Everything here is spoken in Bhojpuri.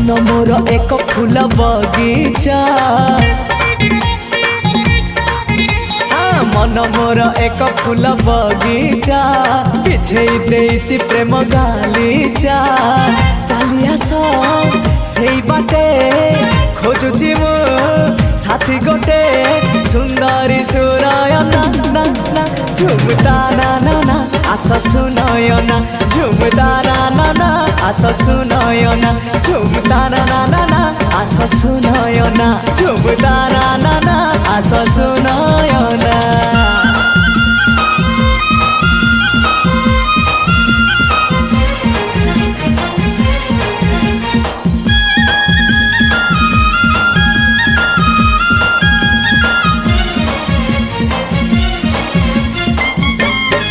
मन मोर एक फूल बगीचा मन मोर एक फूल बगीचा बिछे देइछि प्रेम गालीचा चली आस सेई बाटे खोजुछि मु साथी गोटे सुंदरी सुनयना ना ना झुमता ना ना ना आस सुनयना झुमता ना ना ना आस सुनयना झुमता ना ना ना ना आस सुनयना झुमता ना ना ना आस सुनयना।